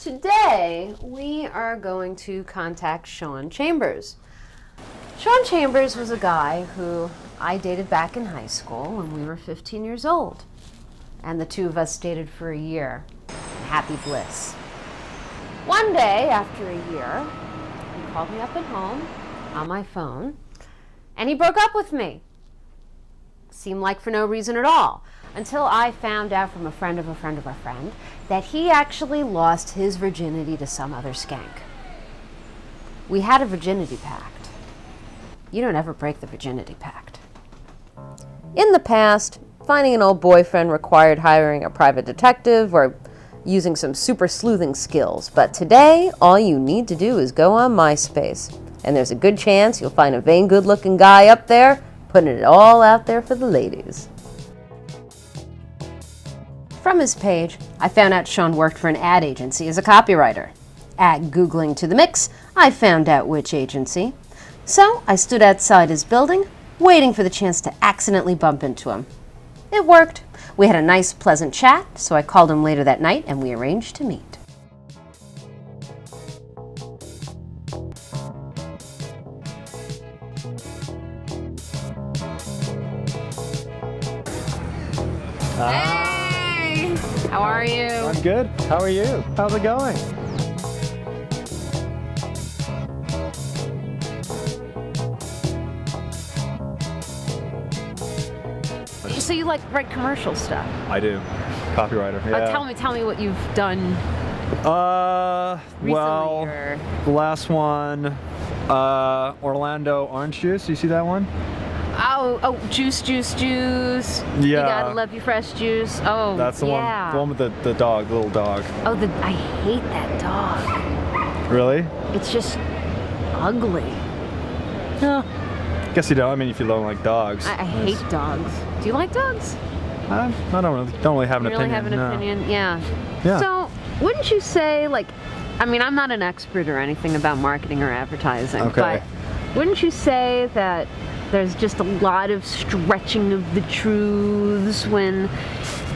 Today, we are going to contact Sean Chambers. Sean Chambers was a guy who I dated back in high school when we were 15 years old. And the two of us dated for a year. Happy bliss. One day, after a year, he called me up at home on my phone, and he broke up with me. Seemed like for no reason at all, until I found out from a friend of a friend of a friend that he actually lost his virginity to some other skank. We had a Virginity Pact. You don't ever break the Virginity Pact. In the past, finding an old boyfriend required hiring a private detective or using some super sleuthing skills, but today, all you need to do is go on MySpace, and there's a good chance you'll find a vain, good-looking guy up there putting it all out there for the ladies. From his page, I found out Sean worked for an ad agency as a copywriter. Add Googling to the mix, I found out which agency. So I stood outside his building, waiting for the chance to accidentally bump into him. It worked. We had a nice, pleasant chat, so I called him later that night and we arranged to meet. Hey! How are you? I'm good. How are you? How's it going? So you like write commercial stuff? I do. Copywriter. Yeah. Tell me what you've done recently. Well, or... the last one, Orlando Orange Juice. You see that one? Oh, juice. Yeah. You gotta love your fresh juice. Oh, that's the yeah. one. The one with the dog, the little dog. Oh, I hate that dog. Really? It's just ugly. Yeah. Guess you don't. I mean, if you don't like dogs. I hate dogs. Do you like dogs? I don't really have an opinion. You really have an opinion? Yeah. Yeah. So, wouldn't you say, like, I mean, I'm not an expert or anything about marketing or advertising, okay, but wouldn't you say that there's just a lot of stretching of the truths when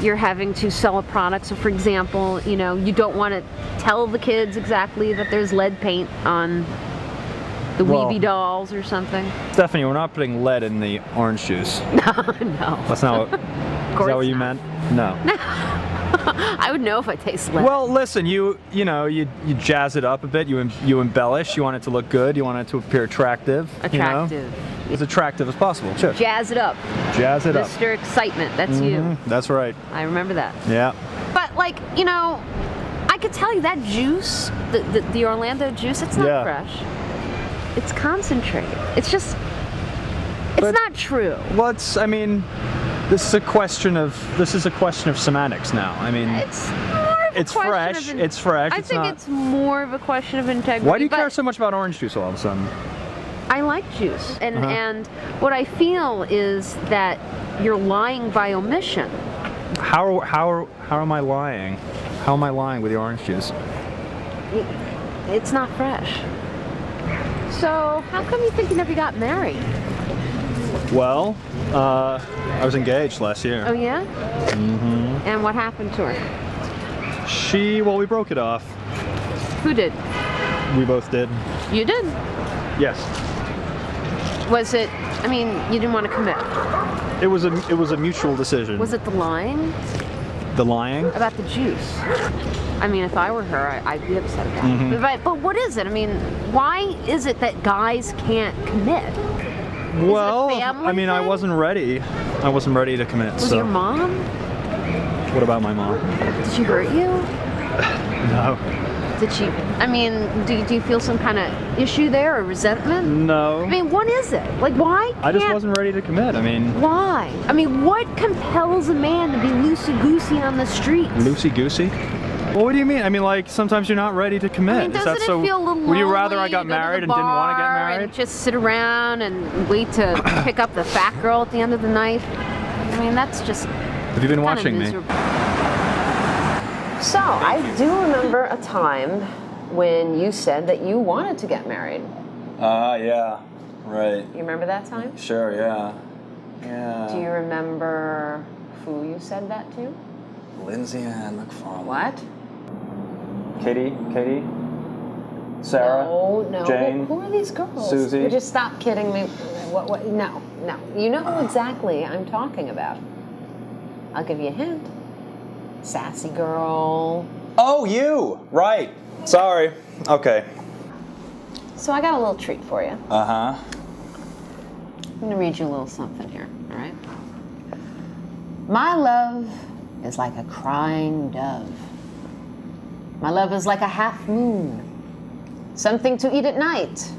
you're having to sell a product? So, for example, you know, you don't want to tell the kids exactly that there's lead paint on the Weeby dolls or something. Stephanie, we're not putting lead in the orange juice. No. That's not what. Is that what you meant? No. I would know if I taste lead. Well, listen, you jazz it up a bit. You embellish. You want it to look good. You want it to appear attractive. Attractive. You know? As attractive as possible. Sure. Jazz it up. Jazz it up. Mr. Excitement. That's you. That's right. I remember that. Yeah. But like, you know, I could tell you that juice, the Orlando juice, it's not fresh. It's concentrated. It's just, it's not true. Well, I mean, this is a question of semantics now. I mean, it's more of a it's fresh. It's fresh. I think it's more of a question of integrity. Why do you care so much about orange juice all of a sudden? I like juice, and what I feel is that you're lying by omission. How am I lying? How am I lying with the orange juice? It's not fresh. So, how come you think you never got married? Well, I was engaged last year. Oh yeah? Mm-hmm. And what happened to her? Well, we broke it off. Who did? We both did. You did? Yes. Was it, I mean, you didn't want to commit? It was a mutual decision. Was it the lying? The lying? About the juice. I mean, if I were her, I'd be upset about it. But what is it? I mean, why is it that guys can't commit? Well, I mean, I wasn't ready. I wasn't ready to commit. Was your mom? What about my mom? Did she hurt you? No. Did she? I mean, do you feel some kind of issue there or resentment? No. I mean, what is it? Like, why? I just wasn't ready to commit. I mean, why? I mean, what compels a man to be loosey-goosey on the streets? Loosey-goosey? Well, what do you mean? I mean, like, sometimes you're not ready to commit. I mean, doesn't it feel a little lonely? Would you rather I got married and didn't want to get married? And just sit around and wait to pick up the fat girl at the end of the night? I mean, that's just... Have you been watching me? So, I do remember a time when you said that you wanted to get married. Yeah, right. You remember that time? Sure, yeah. Yeah. Do you remember who you said that to? Lindsay Ann McFarland. What? Katie, Sarah, No. Jane. Who are these girls? Susie. You just stop kidding me. What? No. You know who exactly I'm talking about. I'll give you a hint. Sassy girl. Oh, you! Right. Sorry. Okay. So I got a little treat for you. Uh-huh. I'm going to read you a little something here, all right? My love is like a crying dove. My love is like a half moon. Something to eat at night,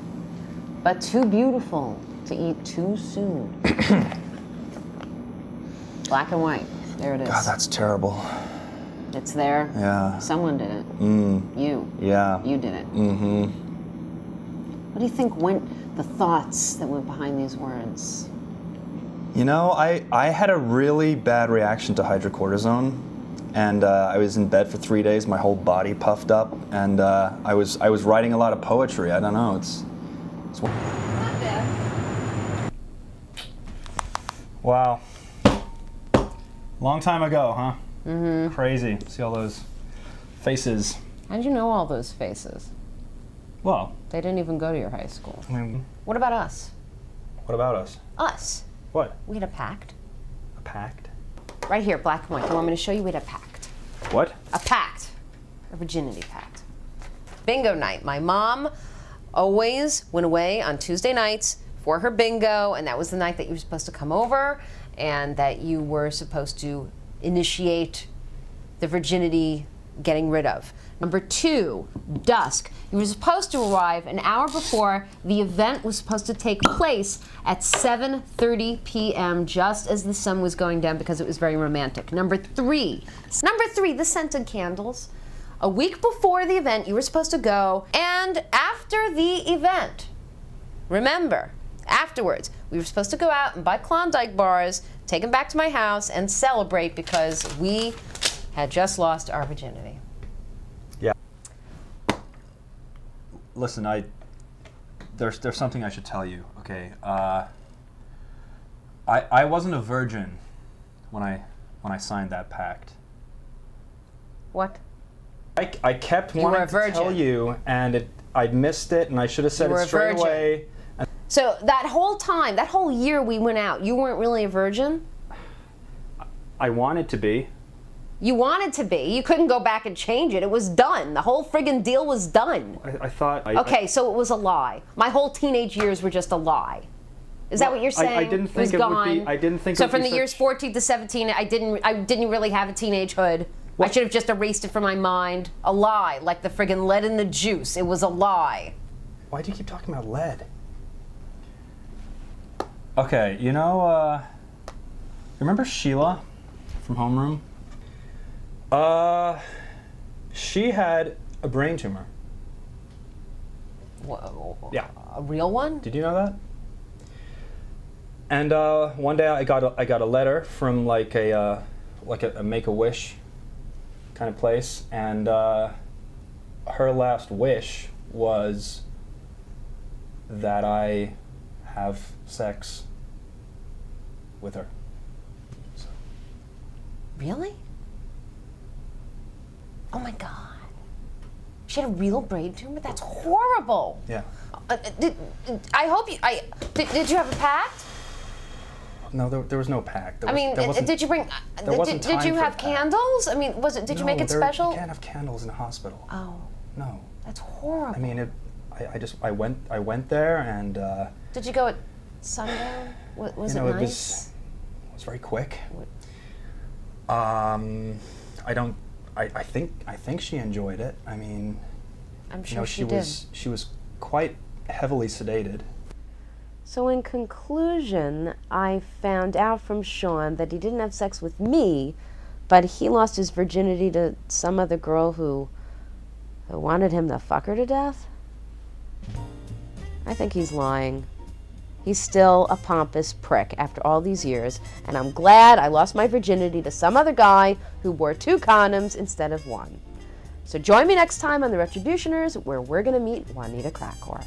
but too beautiful to eat too soon. Black and white. There it is. God, that's terrible. It's there. Yeah. Someone did it. You. Yeah. You did it. Mm-hmm. What do you think went, the thoughts that went behind these words? You know, I had a really bad reaction to hydrocortisone, and I was in bed for 3 days. My whole body puffed up, and I was writing a lot of poetry. I don't know. It's wow. Long time ago, huh? Mm-hmm. Crazy. See all those faces. How did you know all those faces? Well, They didn't even go to your high school. I mean, What about us? what about us? Us. What? We had a pact. A pact? Right here, black and white. You want me to show you? We had a pact. What? A pact. A virginity pact. Bingo night. My mom always went away on Tuesday nights for her bingo, and that was the night that you were supposed to come over and that you were supposed to initiate the virginity getting rid of. Number 2, dusk. You were supposed to arrive an hour before the event was supposed to take place at 7:30 p.m. just as the sun was going down because it was very romantic. Number 3, the scented candles. A week before the event, you were supposed to go, and after the event, remember, afterwards, we were supposed to go out and buy Klondike bars, take them back to my house, and celebrate because we had just lost our virginity. Yeah. Listen, there's something I should tell you. Okay. I wasn't a virgin when I signed that pact. What? I kept wanting to tell you, and I missed it, and I should have said it straight away. So that whole time, that whole year we went out, you weren't really a virgin? I wanted to be. You wanted to be. You couldn't go back and change it. It was done. The whole friggin' deal was done. I thought. Okay, so it was a lie. My whole teenage years were just a lie. Is that what you're saying? I didn't think it would be. I didn't think. So from the years 14 to 17, I didn't really have a teenagehood. I should have just erased it from my mind. A lie, like the friggin' lead in the juice. It was a lie. Why do you keep talking about lead? Okay, you know, remember Sheila from homeroom? She had a brain tumor. Whoa. Yeah. A real one? Did you know that? And one day I got a letter from like a Make-A-Wish kind of place, and her last wish was that I have sex with her. So. Really? Oh my God. She had a real brain tumor? That's horrible. Yeah. Did you have a pact? No, there was no pact. Did you bring? Did you have candles? I mean, did you make it special? You can't have candles in a hospital. Oh. No. That's horrible. I mean, I went there, and. Did you go at sundown? Was it nice? It was very quick. I think she enjoyed it. I mean, I'm sure she did. She was quite heavily sedated. So in conclusion, I found out from Sean that he didn't have sex with me, but he lost his virginity to some other girl who wanted him to fuck her to death. I think he's lying. He's still a pompous prick after all these years, and I'm glad I lost my virginity to some other guy who wore 2 condoms instead of 1. So join me next time on the Retributioners, where we're going to meet Juanita Crack Whore.